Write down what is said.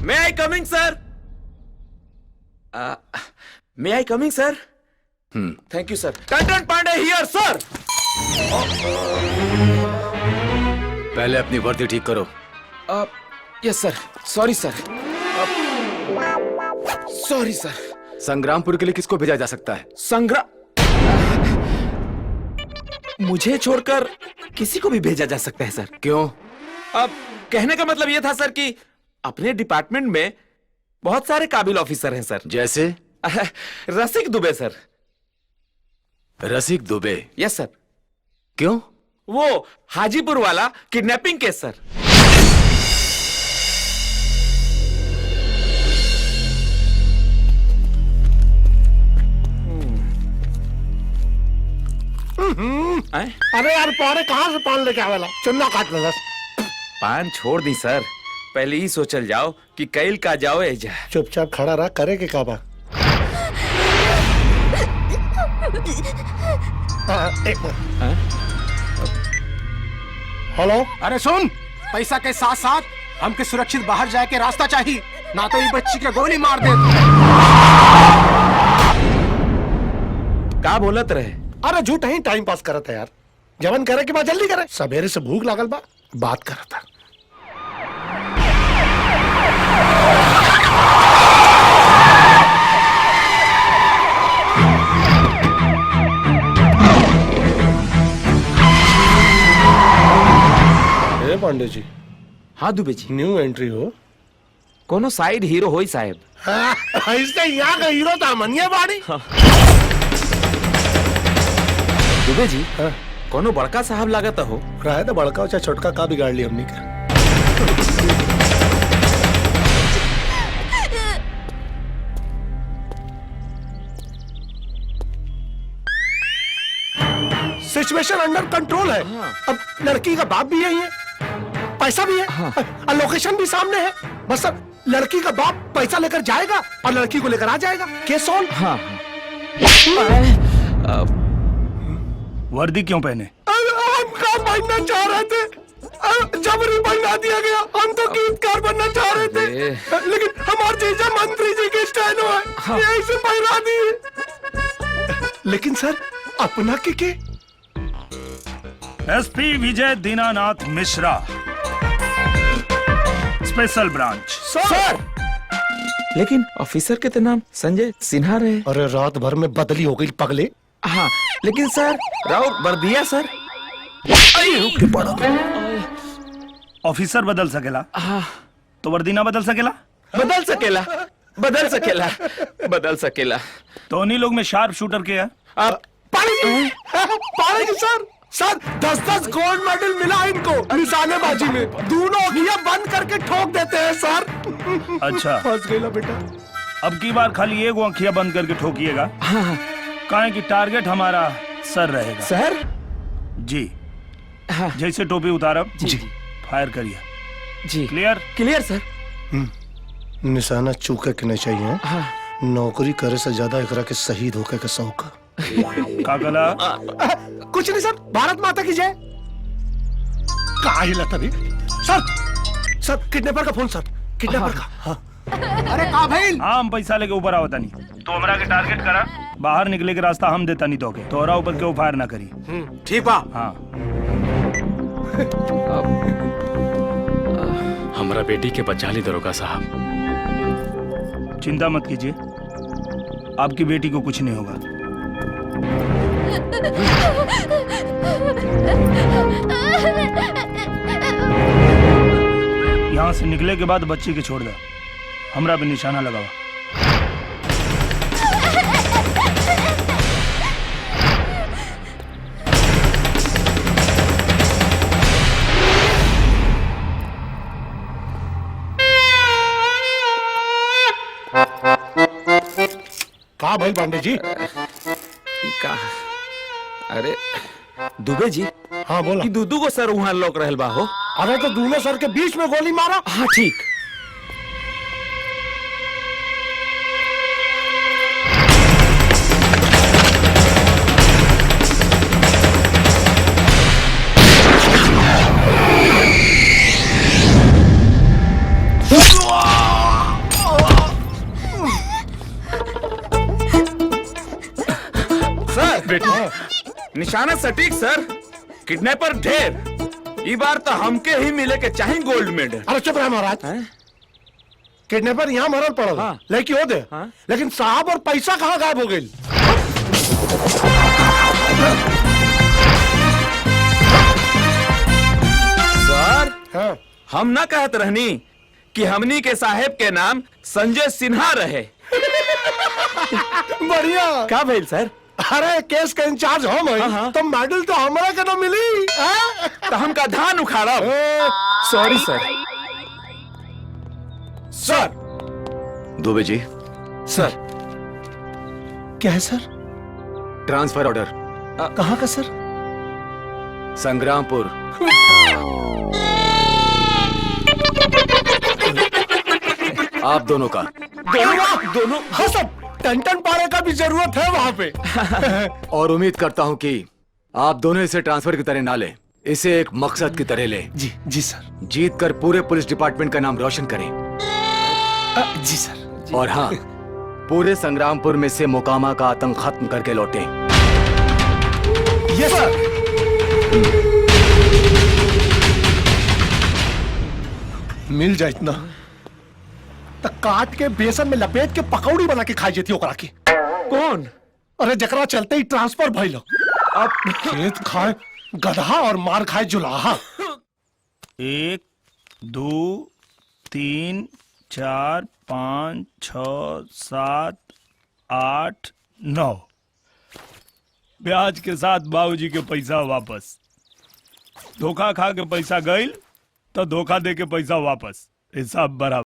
May I coming, sir? May I coming, sir? Thank you, sir. Kantan Pandey here, sir. पहले अपनी वर्दी ठीक करो। Yes, sir. Sorry, sir. Sorry, sir. Sangrampur के लिए किसको भेजा जा सकता है? संग्राम मुझे छोड़कर किसी को भी भेजा जा सकता है, सर। क्यों? अब कहने का मतलब यह था, सर, कि अपने डिपार्टमेंट में बहुत सारे काबिल ऑफिसर हैं, सर। जैसे? रसिक दुबे, सर। रसिक दुबे? यस, सर। क्यों? वो हाजीपुर वाला किडनैपिंग केस, सर। अरे यार पारे कहाँ से पान लेके आवेला? चुन्ना काट ले। पान छोड़ दी, सर। पहले ही सोचल जाओ कि कैल का जाओ एजा। चुपचाप खड़ा रहा, करे के काबा। हेलो। अरे सुन, पैसा के साथ साथ हमके सुरक्षित बाहर जाए के रास्ता चाहिए, ना तो ये बच्ची के गोली मार दे। का बोलत रहे? अरे झूठ ही टाइम पास करत है यार। जवन करे के बाद जल्दी करे, सवेरे से भूख लागल बा, बात करत है। पांडे जी। हाँ दुबे जी। न्यू एंट्री हो? कोनो साइड हीरो होई साहेब। इसका यहाँ का हीरो था मनिया बाड़ी। दुबे जी, कोनो बड़का साहब लागत हो। रहा तो बड़का हो चाहे छोटका, का बिगाड़ ली हमने का। सिचुएशन अंडर कंट्रोल है। अब लड़की का बाप भी यही है, पैसा भी है, और लोकेशन भी सामने है। बस अब लड़की का बाप पैसा लेकर जाएगा और लड़की को लेकर आ जाएगा। केस सॉल्व। हाँ। वर्दी क्यों पहने? हम काम बनना चाह रहे थे, जबरी बनवा दिया गया। हम तो गीतकार बनना चाह रहे थे, लेकिन हमारे जीजा मंत्री जी के स्टाइल है, यही से पहना दिए। लेकिन सर अपना के एसपी विजय दीनानाथ मिश्रा, स्पेशल ब्रांच। सर लेकिन ऑफिसर के तो नाम संजय सिन्हा रहे। अरे रात भर में बदली हो गई पगले। हाँ, लेकिन सर राउत वर्दिया, सर। ऑफिसर बदल सकेला, तो वर्दी ना बदल सकेला? बदल सकेला, बदल सकेला, बदल सकेला। तो उन्हीं लोग में शार्प शूटर के है। अब पाएगी सर। सर 10-10 गोल्ड मेडल मिला इनको निशानेबाजी में। दोनों अखियां बंद करके ठोक देते हैं सर। अच्छा, फंस गया बेटा। अब की बार खाली एक आँखियां बंद करके ठोकिएगा। काहे कि टारगेट हमारा सर रहेगा। सर? जी। हाँ। जैसे टोपी उतारब जी फायर करिए। जी। क्लियर? क्लियर सर। निशाना चूके के नहीं चाहिए। हाँ। नौकरी करे से ज्यादा एकरा के शहीद होके के शौक। का कला? कुछ नहीं सर, भारत माता की जय। कहाँ हिला तभी? सर किडनैपर का फोन सर, किडनैपर का। हाँ। अरे का भाई? हाँ, हम पैसा लेके ऊपर आवता नहीं तो हमरा के टारगेट करा, बाहर निकले के रास्ता हम देता नहीं तो तोरा ऊपर क्यों फायर ना करी। ठीक बा। हाँ। हमारा बेटी के बचा ली दरोगा साहब। चिंता मत कीजिए, आपकी बेटी को कुछ नहीं होगा। यहाँ से निकले के बाद बच्ची के छोड़ दो, हमरा भी निशाना लगावा। कहा भाई पांडे जी? का? अरे दुबे जी। हाँ बोला। दूधू को सर वहाँ लोक रहल बा हो। अरे तो दोनों सर के बीच में गोली मारा। हाँ ठीक। निशाना सटीक सर, किडनैपर ढेर। ई बार तो हमके ही मिले के चाहे गोल्ड मेडल। अरे चुप रहे महाराज। हैं? किडनैपर यहाँ मरल पड़ल हाँ। लेकिन हो दे। हाँ। लेकिन साहब और पैसा कहाँ गायब हो गई? सर हाँ। हम ना कहत रहनी कि हमनी के साहेब के नाम संजय सिन्हा रहे। बढ़िया। का भइल सर? अरे केस का इंचार्ज हम हाँ, है हाँ। तो मेडल तो हमारा के ना मिली। हाँ? तो हमका धान उखाड़ा। ए, सॉरी सर। सर। दुबे जी, सर क्या है सर? ट्रांसफर ऑर्डर कहाँ का सर? संग्रामपुर। आप दोनों का। दोनों हाँ सब टन पारे का भी जरूरत है वहाँ पे। और उम्मीद करता हूं कि आप दोनों इसे ट्रांसफर की तरह ना लें, इसे एक मकसद की तरह लें। जी जी सर। जीत कर पूरे पुलिस डिपार्टमेंट का नाम रोशन करें। जी सर। और हाँ, पूरे संग्रामपुर में से मोकामा का आतंक खत्म करके लौटें। यस सर। मिल जाए इतना तो काट के बेसन में लपेट के पकौड़ी बना के खाई जेती ओकरा के। कौन? अरे जकरा चलते ही ट्रांसफर भइल। अब खेत खाए गधा और मार खाए जुलाहा। 1 2 3 4 5 6 7 8 9 ब्याज के साथ बाबूजी के पैसा वापस। धोखा खा के पैसा गईल तो धोखा दे के पैसा वापस। हिसाब बराबर।